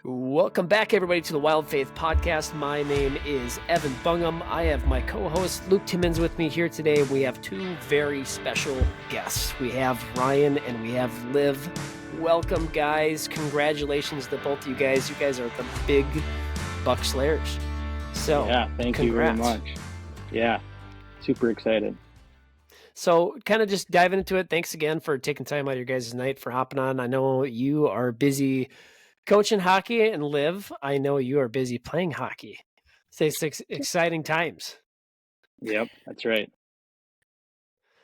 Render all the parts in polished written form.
Welcome back, everybody, to the Wild Faith Podcast. My name is Evan Bungham. I have my co-host Luke Timmons with me here today. We have two very special guests. We have Ryan and we have Liv. Welcome, guys. Congratulations to both of you guys. You guys are the big buck slayers. So, yeah, thank you very much. Yeah, super excited. So kind of just diving into it. Thanks again for taking time out of your guys' night for hopping on. I know you are busy coaching hockey, and Liv, I know you are busy playing hockey. It's exciting times. Yep, that's right.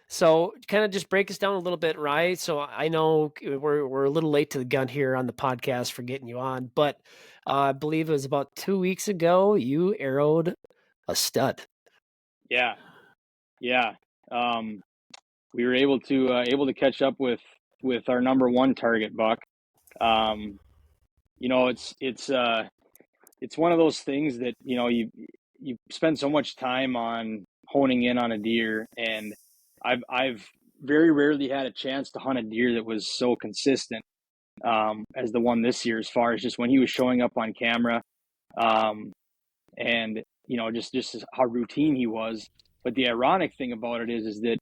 So kind of just break us down a little bit, right? So I know we're a little late to the gun here on the podcast for getting you on, but I believe it was about 2 weeks ago you arrowed a stud. Yeah. We were able to catch up with our number one target buck. It's one of those things that you spend so much time on honing in on a deer, and I've very rarely had a chance to hunt a deer that was so consistent as the one this year, as far as just when he was showing up on camera, and just how routine he was. But the ironic thing about it is that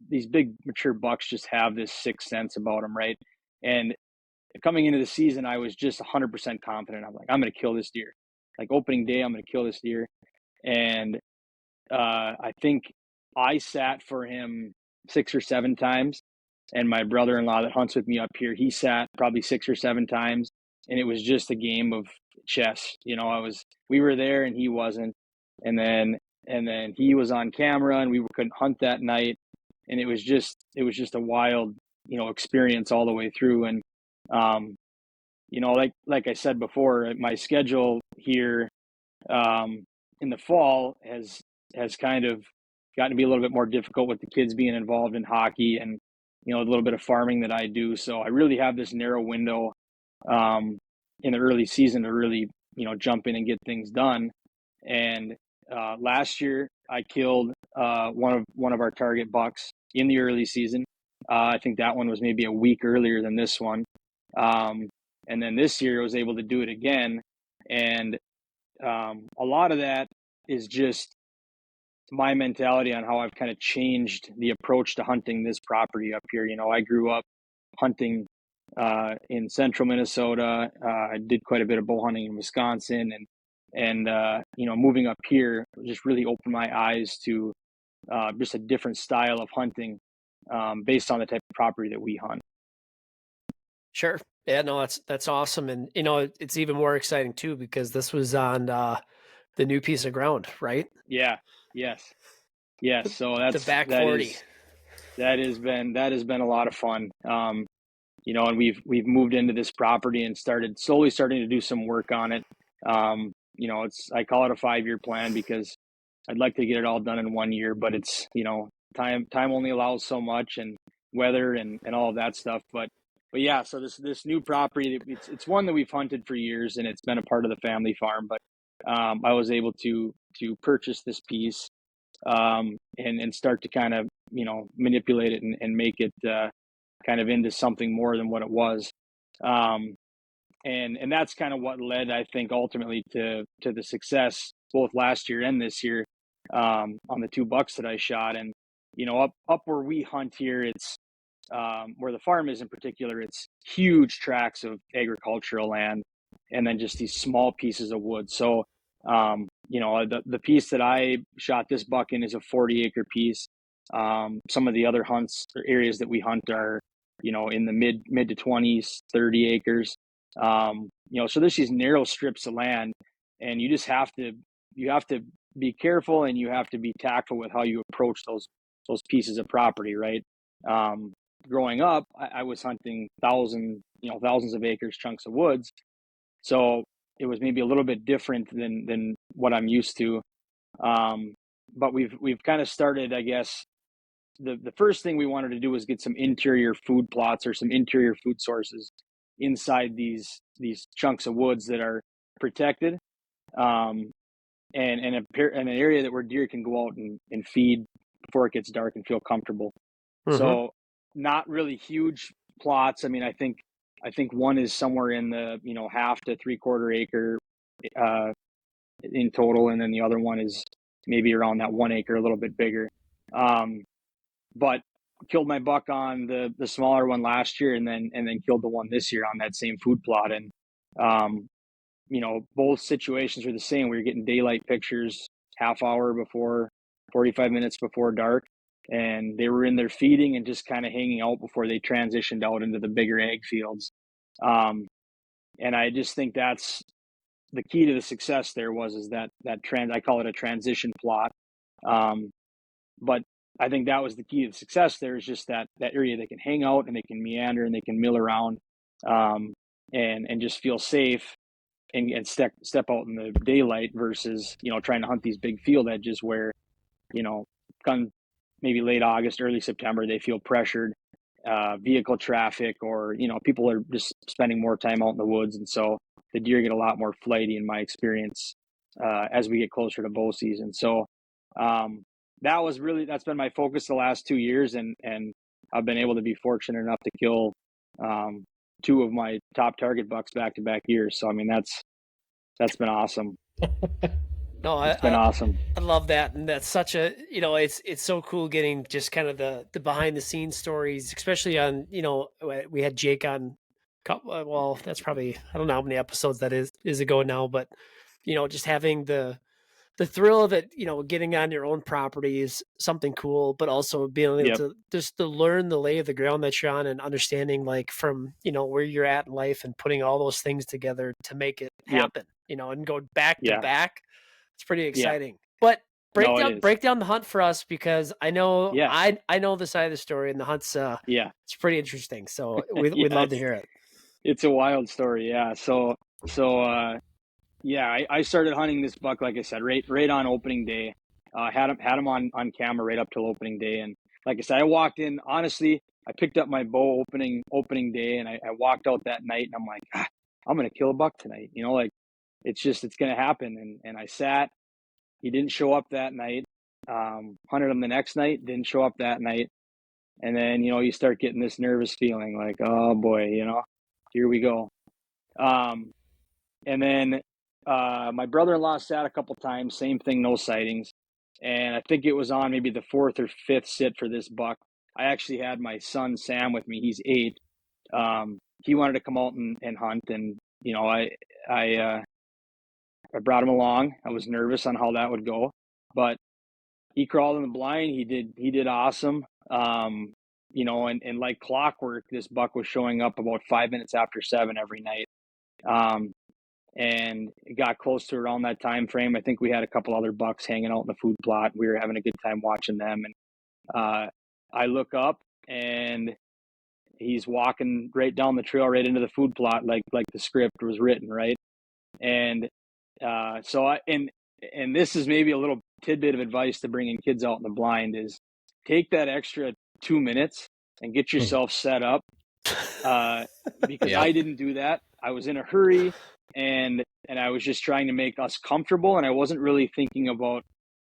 these big mature bucks just have this sixth sense about them, right? And coming into the season, I was just 100% confident. I'm like, I'm going to kill this deer. Like opening day, I'm going to kill this deer. And I think I sat for him 6 or 7 times. And my brother-in-law that hunts with me up here, he sat probably 6 or 7 times. And it was just a game of chess. We were there and he wasn't. And then he was on camera and we couldn't hunt that night. And it was just a wild, experience all the way through. And like I said before, my schedule here in the fall has kind of gotten to be a little bit more difficult with the kids being involved in hockey and a little bit of farming that I do. So I really have this narrow window in the early season to really jump in and get things done. And last year I killed one of our target bucks in the early season. I think that one was maybe a week earlier than this one. And then this year I was able to do it again. And a lot of that is just my mentality on how I've kind of changed the approach to hunting this property up here. I grew up hunting in central Minnesota. I did quite a bit of bow hunting in Wisconsin, and moving up here just really opened my eyes to just a different style of hunting based on the type of property that we hunt. Sure. Yeah, no, that's awesome. And, it's even more exciting too, because this was on the new piece of ground, right? Yeah. Yes. So that's the back 40. That has been a lot of fun. And we've moved into this property and starting to do some work on it. I call it a 5-year plan because I'd like to get it all done in 1 year, but it's, time only allows so much, and weather and all of that stuff. But yeah, so this new property, it's one that we've hunted for years and it's been a part of the family farm, but I was able to purchase this piece and start to kind of, manipulate it and make it kind of into something more than what it was. And that's kind of what led, I think, ultimately to the success both last year and this year on the 2 bucks that I shot. And, up where we hunt here, it's where the farm is in particular, it's huge tracts of agricultural land and then just these small pieces of wood. So, the piece that I shot this buck in is a 40-acre piece. Some of the other hunts or areas that we hunt are, in the mid to 20s, 30 acres. So there's these narrow strips of land, and you just have to be careful and you have to be tactful with how you approach those pieces of property, right? Growing up, I was hunting thousands of acres, chunks of woods. So it was maybe a little bit different than what I'm used to. But we've kind of started, I guess, the first thing we wanted to do was get some interior food plots or some interior food sources inside these chunks of woods that are protected, and an area that where deer can go out and feed before it gets dark and feel comfortable. Mm-hmm. So not really huge plots. I mean, I think I think one is somewhere in the, half to 3/4 acre in total. And then the other one is maybe around that 1 acre, a little bit bigger. But killed my buck on the smaller one last year, and then killed the one this year on that same food plot. And, both situations were the same. We were getting daylight pictures half hour before, 45 minutes before dark. And they were in there feeding and just kind of hanging out before they transitioned out into the bigger ag fields. And I just think that's the key to the success there is that I call it a transition plot. But I think that was the key to the success there, is just that area they can hang out and they can meander and they can mill around, and just feel safe and step out in the daylight versus, trying to hunt these big field edges where, come maybe late August, early September, they feel pressured, vehicle traffic, or, people are just spending more time out in the woods. And so the deer get a lot more flighty in my experience, as we get closer to bow season. So, that's been my focus the last 2 years. And I've been able to be fortunate enough to kill, 2 of my top target bucks back-to-back years. So, I mean, that's been awesome. No, It's been awesome. I love that. And that's such a, it's so cool getting just kind of the behind the scenes stories, especially on, we had Jake on, well, that's probably, I don't know how many episodes that is ago now, but, just having the thrill of it, getting on your own property is something cool, but also being able to just to learn the lay of the ground that you're on and understanding, like, from, where you're at in life and putting all those things together to make it happen, and go back to back. It's pretty exciting. But break down the hunt for us, because I know I know the side of the story, and the hunt's it's pretty interesting. So we'd love to hear it. It's a wild story. Yeah. So I started hunting this buck, like I said, right on opening day. Had him on camera right up till opening day. And like I said, I walked in, honestly, I picked up my bow opening day, and I walked out that night, and I'm like, I'm going to kill a buck tonight. It's going to happen. And I sat. He didn't show up that night. Hunted him the next night, didn't show up that night. And then, you start getting this nervous feeling like, oh boy, here we go. And then my brother-in-law sat a couple times, same thing, no sightings. And I think it was on maybe the 4th or 5th sit for this buck. I actually had my son Sam with me. He's 8. He wanted to come out and hunt, and I brought him along. I was nervous on how that would go, but he crawled in the blind. He did awesome. And like clockwork, this buck was showing up about 5 minutes after 7 every night. And it got close to around that time frame. I think we had a couple other bucks hanging out in the food plot. We were having a good time watching them. And I look up, and he's walking right down the trail, right into the food plot, like the script was written, right? And and this is maybe a little tidbit of advice to bringing kids out in the blind, is take that extra 2 minutes and get yourself set up. Because I didn't do that. I was in a hurry, and I was just trying to make us comfortable, and I wasn't really thinking about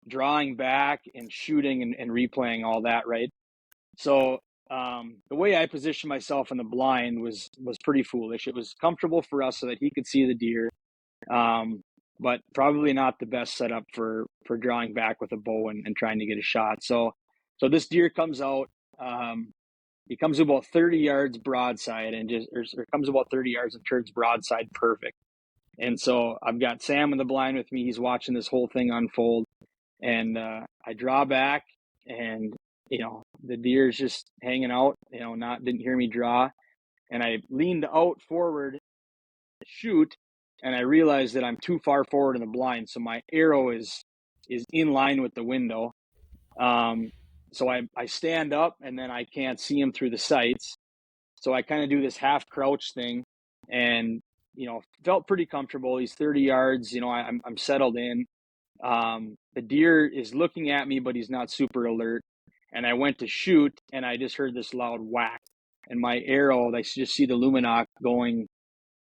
drawing back and shooting and replaying all that, right? So the way I positioned myself in the blind was pretty foolish. It was comfortable for us so that he could see the deer, but probably not the best setup for drawing back with a bow and trying to get a shot. So this deer comes out. He comes about 30 yards broadside, and or comes about 30 yards and turns broadside perfect. And so I've got Sam in the blind with me. He's watching this whole thing unfold, and I draw back, and the deer's just hanging out. Didn't hear me draw, and I leaned out forward to shoot, and I realized that I'm too far forward in the blind, so my arrow is in line with the window. So I stand up, and then I can't see him through the sights. So I kind of do this half crouch thing, and felt pretty comfortable. He's 30 yards. I'm settled in. The deer is looking at me, but he's not super alert. And I went to shoot, and I just heard this loud whack, and my arrow, I just see the luminoc going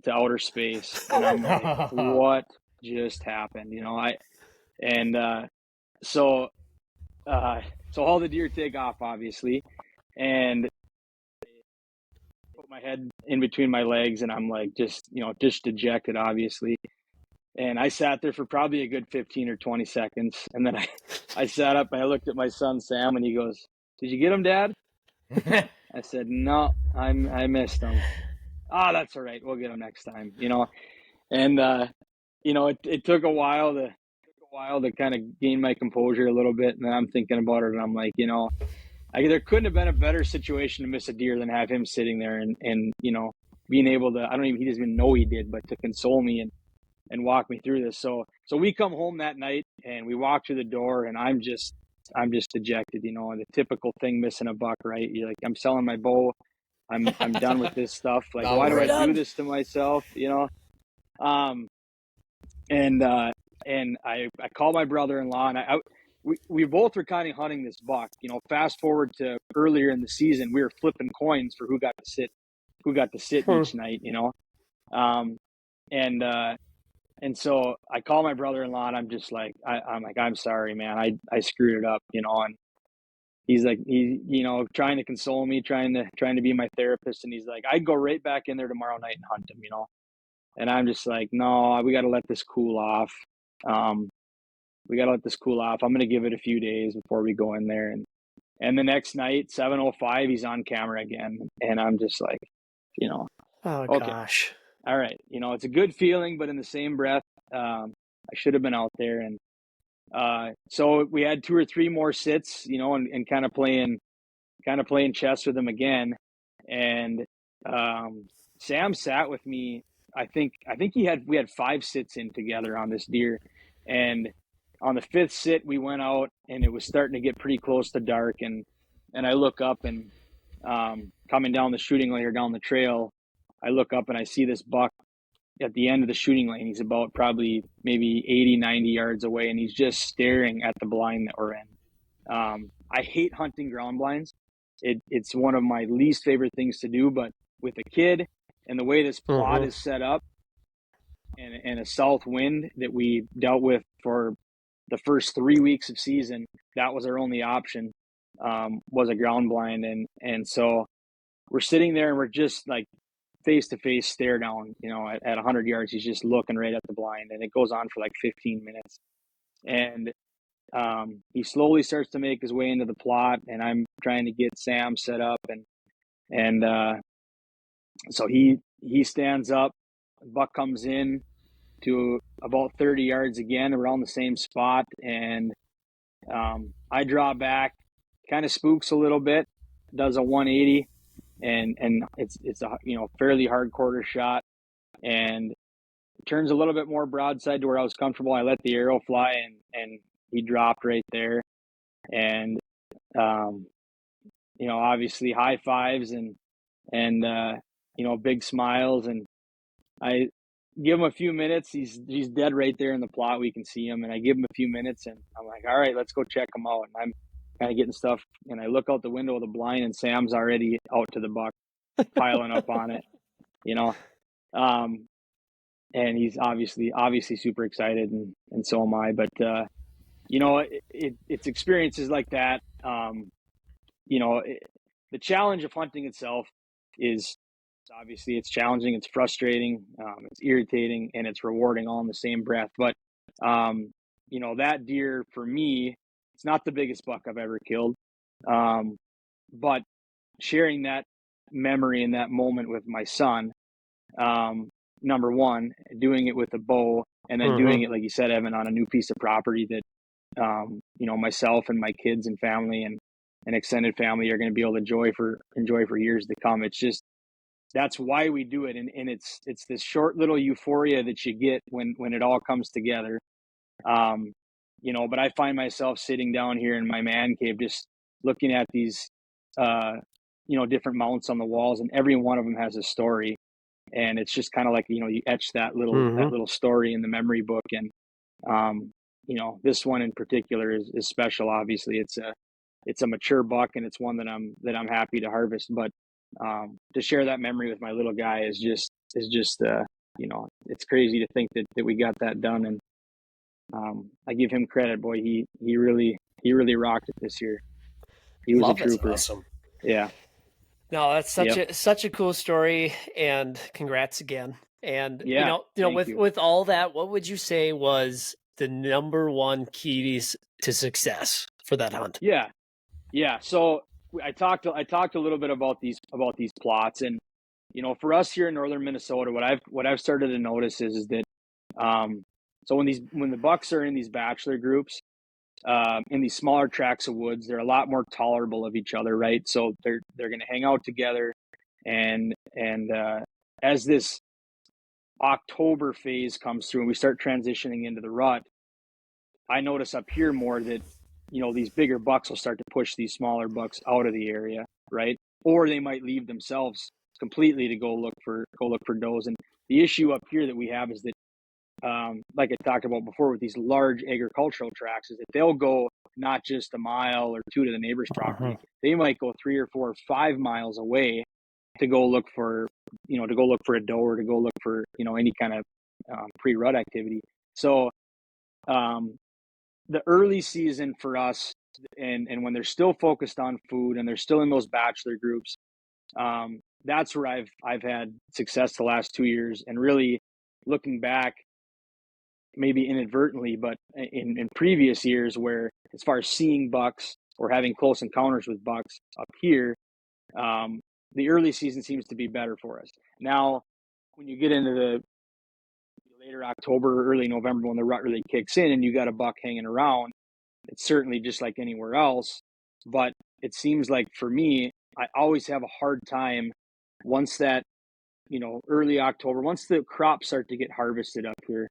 to outer space, and I'm like, what just happened? So all the deer take off, obviously, and put my head in between my legs, and I'm like, just dejected, obviously. And I sat there for probably a good 15 or 20 seconds. And then I sat up and I looked at my son, Sam, and he goes, "Did you get him, Dad?" I said, "No, I missed him." "Ah, that's all right. We'll get him next time," And, it took a while to kind of gain my composure a little bit. And then I'm thinking about it, and I'm like, there couldn't have been a better situation to miss a deer than have him sitting there and being able to, he doesn't even know he did, but to console me and walk me through this. So we come home that night and we walk through the door, and I'm just dejected, and the typical thing, missing a buck, right? You're like, I'm selling my bow. I'm done with this stuff. Like, No, why do we're I done. do this to myself? And I called my brother-in-law, and we both were kind of hunting this buck. Fast forward to earlier in the season, we were flipping coins for who got to sit each night. And so I call my brother-in-law, and I'm just like, I'm sorry, man, I screwed it up, and he's like, trying to console me, trying to be my therapist, and he's like, I'd go right back in there tomorrow night and hunt him, and I'm just like, no, we got to let this cool off. I'm going to give it a few days before we go in there. And the next night, 7:05, he's on camera again. And I'm just like, Oh, okay, gosh. All right. It's a good feeling, but in the same breath, I should have been out there. And so we had 2 or 3 more sits, and kind of playing chess with him again. And Sam sat with me. I think we had 5 sits in together on this deer. And on the 5th sit, we went out, and it was starting to get pretty close to dark. And I look up, and coming down the shooting lane or down the trail, I look up and I see this buck at the end of the shooting lane. He's about probably maybe 80, 90 yards away, and he's just staring at the blind that we're in. I hate hunting ground blinds. It's one of my least favorite things to do, but with a kid and the way this plot is set up, and a south wind that we dealt with for the first 3 weeks of season, that was our only option, was a ground blind. And so we're sitting there, and we're just like face-to-face stare down, at 100 yards. He's just looking right at the blind, and it goes on for like 15 minutes. And he slowly starts to make his way into the plot, and I'm trying to get Sam set up, and so he stands up. Buck comes in to about 30 yards again, around the same spot, and I draw back, kind of spooks a little bit, does a 180, and it's a fairly hard quarter shot, and turns a little bit more broadside to where I was comfortable. I let the arrow fly, and he dropped right there. And obviously high fives and big smiles, and I give him a few minutes. He's dead right there in the plot. We can see him, and I give him a few minutes, and I'm like, all right, let's go check him out. And I'm kind of getting stuff, and I look out the window of the blind, and Sam's already out to the buck, piling up on it, and he's obviously super excited, and so am I. But it's experiences like that. The challenge of hunting itself is, obviously, it's challenging, it's frustrating, it's irritating, and it's rewarding all in the same breath. But that deer, for me, it's not the biggest buck I've ever killed, but sharing that memory and that moment with my son, number one, doing it with a bow, and then doing it, like you said, Evan, on a new piece of property that myself and my kids and family and extended family are going to be able to enjoy for years to come. It's just, that's why we do it. And it's this short little euphoria that you get when it all comes together. But I find myself sitting down here in my man cave, just looking at these, different mounts on the walls, and every one of them has a story. And it's just kind of like, you etch that little story in the memory book. And, this one in particular is special. Obviously it's a mature buck, and it's one that I'm happy to harvest, but to share that memory with my little guy is just it's crazy to think that we got that done. And I give him credit, boy. He really rocked it this year. He was a trooper. That's awesome. Yeah. No, that's Yep. such a cool story, and congrats again. And Yeah. Thank you. with all that, what would you say was the number one keys to success for that hunt? Yeah. Yeah. So I talked a little bit about these plots, and for us here in northern Minnesota, what I've started to notice is that so when the bucks are in these bachelor groups, in these smaller tracts of woods, they're a lot more tolerable of each other, right? So they're going to hang out together, and as this October phase comes through and we start transitioning into the rut, I notice up here more that these bigger bucks will start to push these smaller bucks out of the area, right? Or they might leave themselves completely to go look for does. And the issue up here that we have is that, like I talked about before, with these large agricultural tracts, is that they'll go not just a mile or two to the neighbor's property; they might go 3 or 4 or 5 miles away to go look for a doe, or to go look for any kind of pre-rut activity. So um, the early season for us, and when they're still focused on food and they're still in those bachelor groups, that's where I've had success the last 2 years. And really looking back, maybe inadvertently, but in previous years, where as far as seeing bucks or having close encounters with bucks up here, the early season seems to be better for us. Now, when you get into the later October, early November, when the rut really kicks in and you got a buck hanging around, it's certainly just like anywhere else. But it seems like for me, I always have a hard time once that, early October, once the crops start to get harvested up here,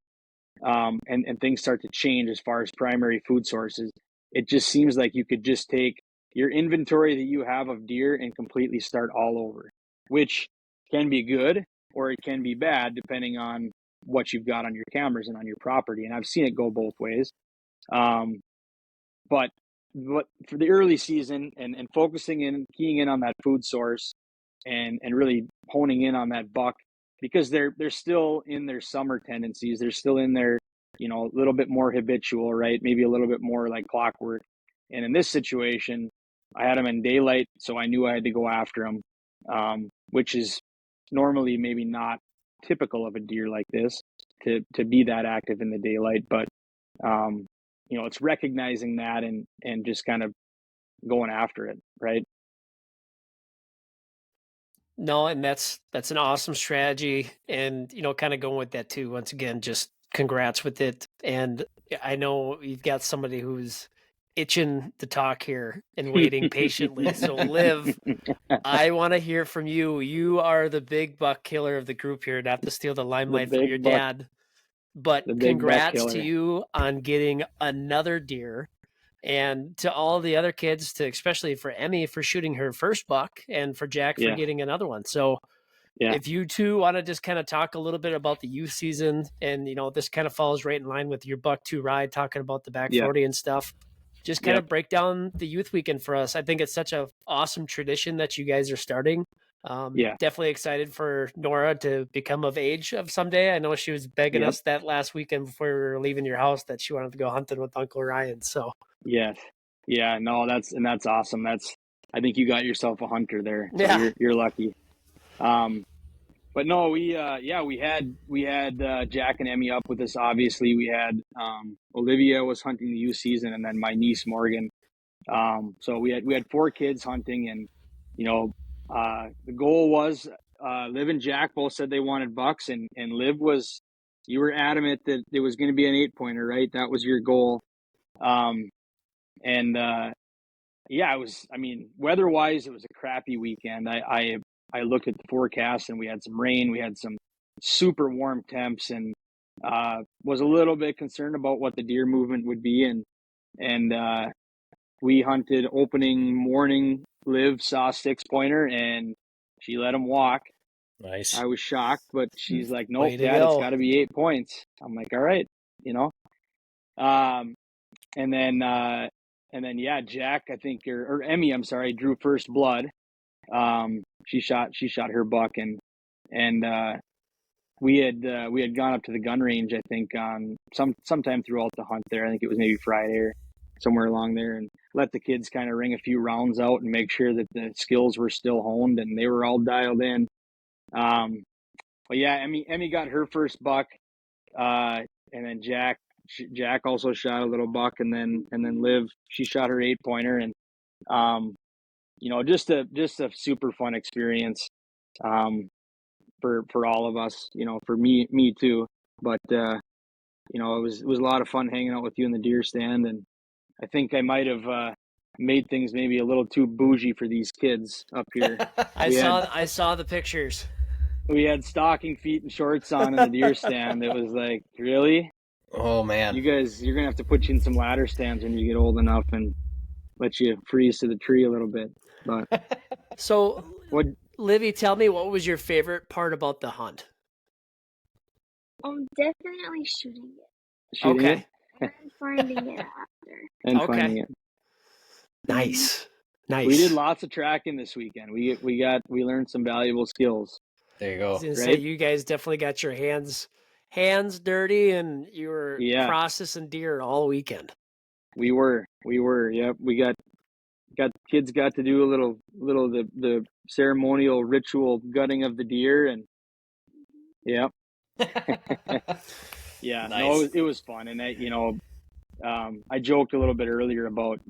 and things start to change as far as primary food sources. It just seems like you could just take your inventory that you have of deer and completely start all over, which can be good or it can be bad depending on what you've got on your cameras and on your property. And I've seen it go both ways. Um, but for the early season, and focusing in, keying in on that food source, and really honing in on that buck, because they're still in their summer tendencies. They're still in their, a little bit more habitual, right? Maybe a little bit more like clockwork. And in this situation, I had them in daylight, so I knew I had to go after them, which is normally maybe not typical of a deer like this to be that active in the daylight. But it's recognizing that and just kind of going after it, right? No, and that's an awesome strategy, and kind of going with that too. Once again, just congrats with it. And I know you've got somebody who's itching to talk here and waiting patiently. So, Liv, I want to hear from you. You are the big buck killer of the group here, not to steal the the limelight from your big buck, dad, but the big buck congrats to killer. you on getting another deer. And to all the other kids, to especially for Emmy for shooting her first buck, and for Jack for Yeah, getting another one. So, yeah, if you two want to just kind of talk a little bit about the youth season, and this kind of falls right in line with your buck two ride, talking about the back yeah, 40 and stuff, just kind yep, of break down the youth weekend for us. I think it's such a awesome tradition that you guys are starting. yeah, Definitely excited for Nora to become of age of someday. I know she was begging yep, us that last weekend before we were leaving your house that she wanted to go hunting with Uncle Ryan. So yes, yeah. No, that's awesome. I think you got yourself a hunter there, so yeah, you're lucky. Um, but no, we had Jack and Emmy up with us. Obviously, we had Olivia was hunting the youth season, and then my niece Morgan. So we had 4 kids hunting, and the goal was, Liv and Jack both said they wanted bucks, and you were adamant that it was going to be an 8-pointer, right? That was your goal. Um, and yeah, it was. I mean, weather-wise, it was a crappy weekend. I looked at the forecast, and we had some rain, we had some super warm temps, and was a little bit concerned about what the deer movement would be, and we hunted opening morning. Liv saw a 6-pointer, and she let him walk. Nice. I was shocked, but she's like, "Nope, way to Dad, it's go. got to be 8 points." I'm like, "All right, you know." Um, and then yeah, Jack, I think, or Emmy, I'm sorry, drew first blood. She shot her buck, and we had gone up to the gun range, I think, on sometime throughout the hunt there. I think it was maybe Friday somewhere along there, and let the kids kind of ring a few rounds out and make sure that the skills were still honed and they were all dialed in. But yeah, Emmy got her first buck, and then Jack also shot a little buck, and then Liv, she shot her 8-pointer, and just a super fun experience for all of us, for me too. But it was a lot of fun hanging out with you in the deer stand, and I think I might have made things maybe a little too bougie for these kids up here. I saw the pictures. We had stocking feet and shorts on in the deer stand. It was like, really? Oh man, you guys, you're gonna have to put you in some ladder stands when you get old enough and let you freeze to the tree a little bit. But so, Livy, tell me, what was your favorite part about the hunt? Definitely shooting it. Okay. And finding it after. And finding it. Nice. We did lots of tracking this weekend. We learned some valuable skills. There you go. I was gonna say, you guys definitely got your hands dirty, and you were processing deer all weekend. We were. Yep. We got kids got to do a little the ceremonial ritual gutting of the deer, and yep. Yeah. Nice. No, it was fun, and I joked a little bit earlier about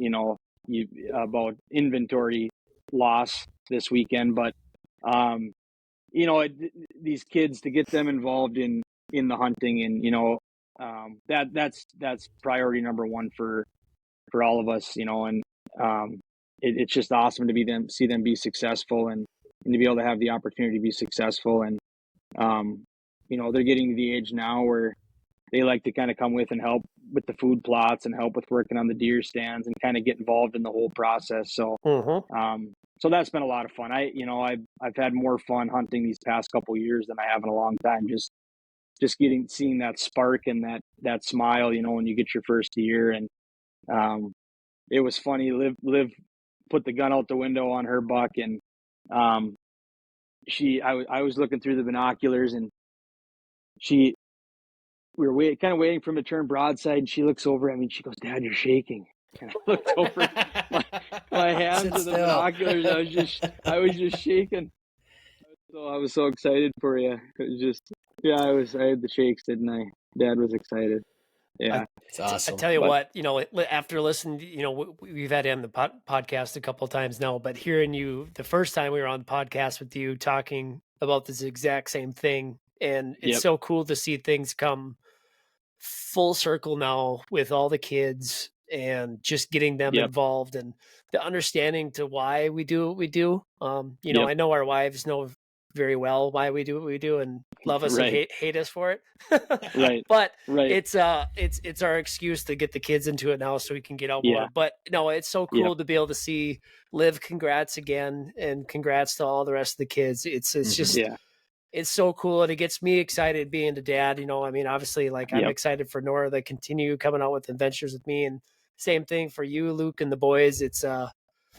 about inventory loss this weekend, but these kids, to get them involved in the hunting, and that's priority number one for all of us, and it's just awesome to see them be successful, and to be able to have the opportunity to be successful. And they're getting to the age now where they like to kind of come with and help with the food plots and help with working on the deer stands and kind of get involved in the whole process. So, so that's been a lot of fun. I've had more fun hunting these past couple of years than I have in a long time. Just seeing that spark and that smile, when you get your first deer. And it was funny. Liv put the gun out the window on her buck, and I was looking through the binoculars, and we were kind of waiting for him to turn broadside, and she looks over at me and she goes, "Dad, you're shaking." And I looked over, my hands to the binoculars. I was just shaking. So I was so excited for you. It was just, I had the shakes, didn't I? Dad was excited. Yeah, it's awesome. I tell you what, after listening, we've had you on the podcast a couple of times now, but hearing you the first time we were on the podcast with you talking about this exact same thing, and it's so cool to see things come full circle now with all the kids and just getting them involved, and the understanding to why we do what we do. I know our wives know very well why we do what we do and love us and hate us for it. But it's our excuse to get the kids into it now so we can get out more. But no, it's so cool to be able to see Liv. Congrats again, and congrats to all the rest of the kids. It's just it's so cool, and it gets me excited being a dad. Obviously, I'm excited for Nora to continue coming out with adventures with me, and same thing for you, Luke, and the boys. It's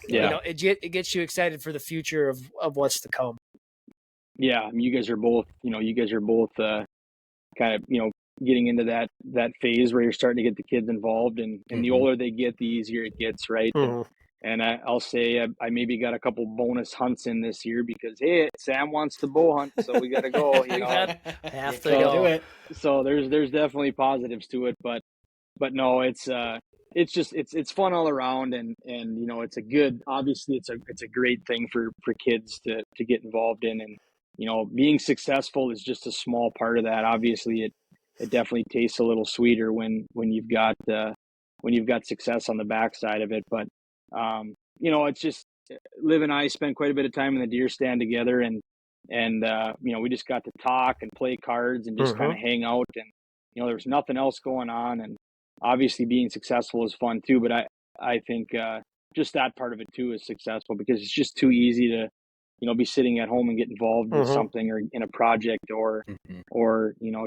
it gets you excited for the future of what's to come. Yeah, you guys are both kind of getting into that phase where you're starting to get the kids involved, and the older they get, the easier it gets, right? And I'll say I maybe got a couple bonus hunts in this year because, hey, Sam wants to bow hunt, so we got to go. Have to go. Do it. So there's definitely positives to it, but no, it's fun all around, and it's a great thing for kids to get involved in, and being successful is just a small part of that. Obviously, it definitely tastes a little sweeter when you've got success on the backside of it, but. It's just Liv and I spent quite a bit of time in the deer stand together, and we just got to talk and play cards and just kind of hang out, and there was nothing else going on, and obviously being successful is fun too, but I think just that part of it too is successful, because it's just too easy to be sitting at home and get involved with something, or in a project, or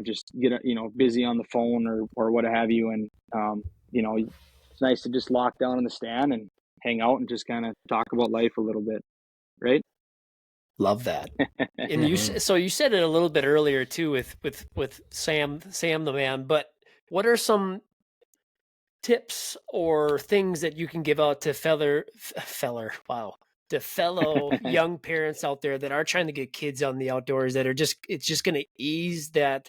just get busy on the phone or what have you, and it's nice to just lock down in the stand and hang out and just kind of talk about life a little bit, right? Love that. And you said it a little bit earlier too with Sam the man, but what are some tips or things that you can give out to to fellow young parents out there that are trying to get kids on the outdoors that are it's just going to ease that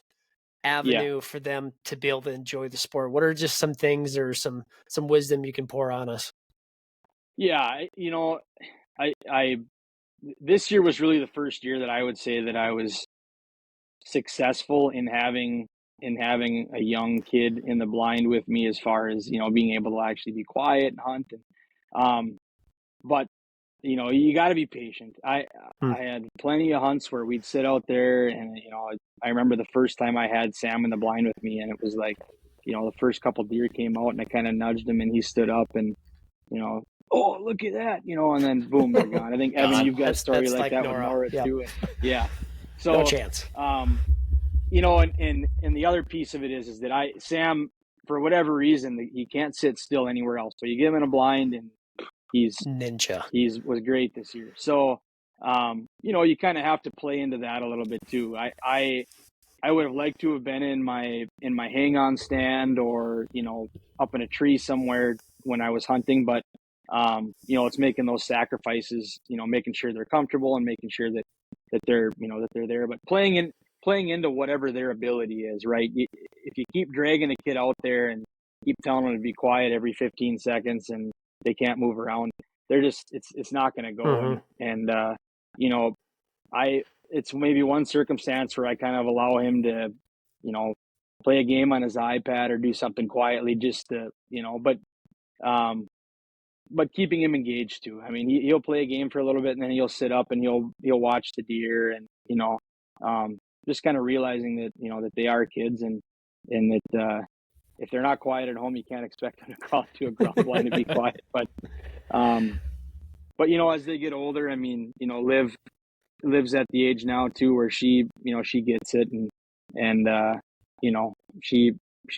avenue for them to be able to enjoy the sport? What are just some things or some wisdom you can pour on us? Yeah, I this year was really the first year that I would say that I was successful in having a young kid in the blind with me, as far as being able to actually be quiet and hunt. And but you got to be patient. I had plenty of hunts where we'd sit out there, and I remember the first time I had Sam in the blind with me, and it was like the first couple deer came out, and I kind of nudged him, and he stood up, and oh, look at that, and then boom, they're gone. I think Evan, you've got a story like that with Nora too. And, yeah, so no chance. And the other piece of it is that Sam, for whatever reason, he can't sit still anywhere else. So you get him in a blind, and he's ninja. He was great this year. So you kind of have to play into that a little bit too. I would have liked to have been in my hang on stand, or up in a tree somewhere when I was hunting, but it's making those sacrifices, making sure they're comfortable and making sure that they're that they're there, but playing into whatever their ability is, right? If you keep dragging a kid out there and keep telling them to be quiet every 15 seconds and they can't move around, they're just it's not going to go. Mm-hmm. And it's maybe one circumstance where I kind of allow him to play a game on his iPad or do something quietly, just to but keeping him engaged too. I mean, he'll play a game for a little bit, and then he'll sit up and he'll watch the deer, and just kind of realizing that that they are kids, and that if they're not quiet at home, you can't expect them to crawl to a ground blind to be quiet. But as they get older, I mean, Liv lives at the age now too where she gets it, and she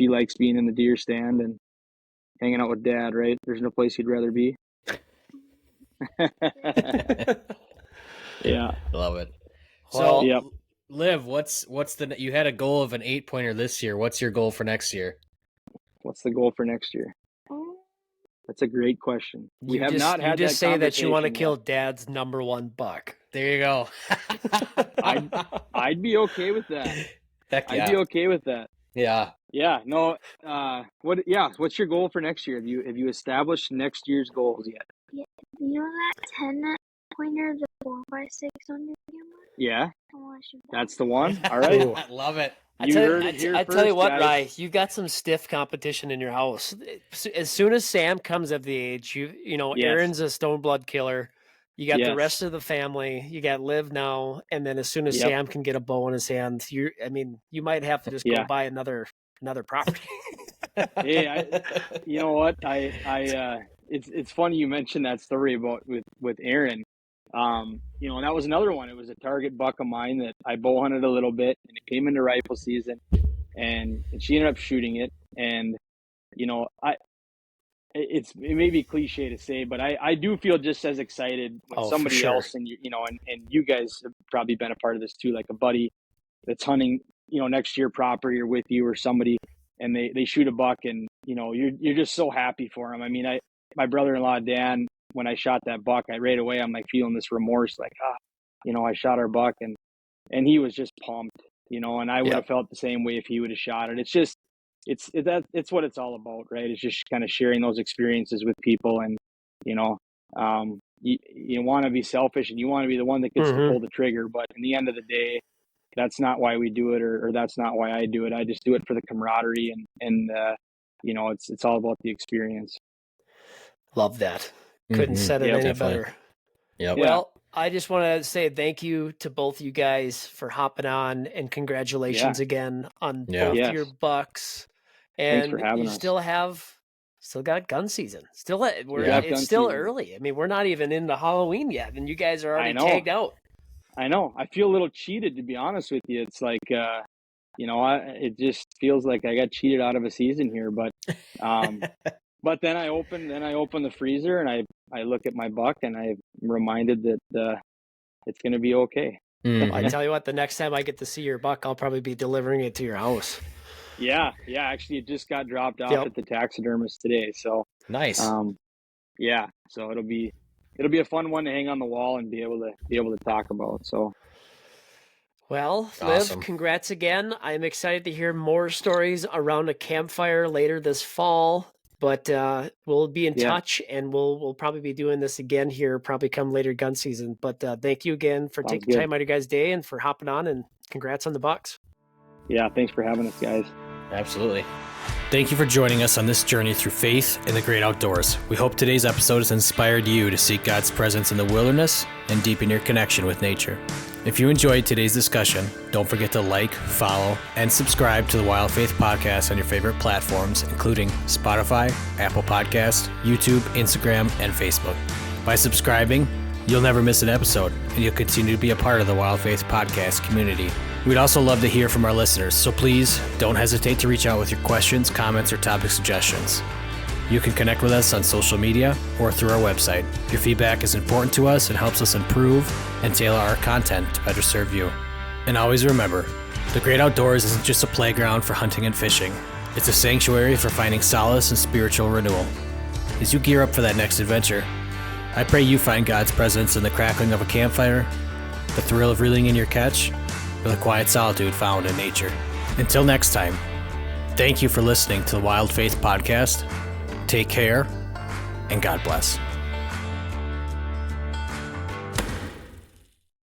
likes being in the deer stand and hanging out with Dad, right? There's no place he'd rather be. Yeah, love it. Well, so Liv, what's you had a goal of an 8-pointer this year. What's your goal for next year? What's the goal for next year? That's a great question. We have not had that. You just say that you want to kill Dad's number one buck. There you go. I'd be okay with that. Heck yeah. I'd be okay with that. Yeah. Yeah. No. What's your goal for next year? Have you established next year's goals yet? Yeah. You know that 10-pointer, the 4x6 on your camera? Yeah. I want to shoot that. That's the one. All right. I love it. I tell you what, guys. Rye, you got some stiff competition in your house. As soon as Sam comes of the age, Aaron's a stone blood killer. You got the rest of the family. You got Liv now, and then as soon as Sam can get a bow in his hand, you might have to just go buy another property. Hey, you know what? It's funny you mentioned that story about with Aaron. And that was another one. It was a target buck of mine that I bow hunted a little bit, and it came into rifle season, and she ended up shooting it. And it may be cliche to say, but I do feel just as excited when somebody else, and and you guys have probably been a part of this too, like a buddy that's hunting next year property or with you or somebody, and they shoot a buck, and you're just so happy for them. I mean, my brother-in-law Dan, when I shot that buck, right away I'm like feeling this remorse, like I shot our buck, and he was just pumped, and I would have felt the same way if he would have shot it. It's just it's what it's all about, right? It's just kind of sharing those experiences with people, and you want to be selfish and you want to be the one that gets to pull the trigger, but in the end of the day, that's not why we do it, or that's not why I do it. I just do it for the camaraderie, and it's all about the experience. Love that. Couldn't set it any better. Yep. Well, I just want to say thank you to both you guys for hopping on, and congratulations again on both your bucks. And thanks for having us. Still got gun season. It's still early. I mean, we're not even into Halloween yet, and you guys are already tagged out. I know. I feel a little cheated, to be honest with you. It's like, it just feels like I got cheated out of a season here. But, but then I open the freezer and I look at my buck, and I'm reminded that it's going to be okay. I tell you what, the next time I get to see your buck, I'll probably be delivering it to your house. Yeah. Actually, it just got dropped off at the taxidermist today. So Nice. yeah. So it'll be a fun one to hang on the wall and be able to talk about. So. Well, Liv, Awesome. congrats again. I'm excited to hear more stories around a campfire later this fall. But we'll be in touch, and we'll probably be doing this again here, probably come later gun season. But thank you again for taking time out of your guys' day and for hopping on, and congrats on the bucks. Yeah, thanks for having us, guys. Absolutely. Thank you for joining us on this journey through faith and the great outdoors. We hope today's episode has inspired you to seek God's presence in the wilderness and deepen your connection with nature. If you enjoyed today's discussion, don't forget to like, follow, and subscribe to the Wild Faith Podcast on your favorite platforms, including Spotify, Apple Podcasts, YouTube, Instagram, and Facebook. By subscribing, you'll never miss an episode, and you'll continue to be a part of the Wild Faith Podcast community. We'd also love to hear from our listeners, so please don't hesitate to reach out with your questions, comments, or topic suggestions. You can connect with us on social media or through our website. Your feedback is important to us and helps us improve and tailor our content to better serve you. And always remember, the great outdoors isn't just a playground for hunting and fishing. It's a sanctuary for finding solace and spiritual renewal. As you gear up for that next adventure, I pray you find God's presence in the crackling of a campfire, the thrill of reeling in your catch, or the quiet solitude found in nature. Until next time, thank you for listening to the Wild Faith Podcast. Take care, and God bless.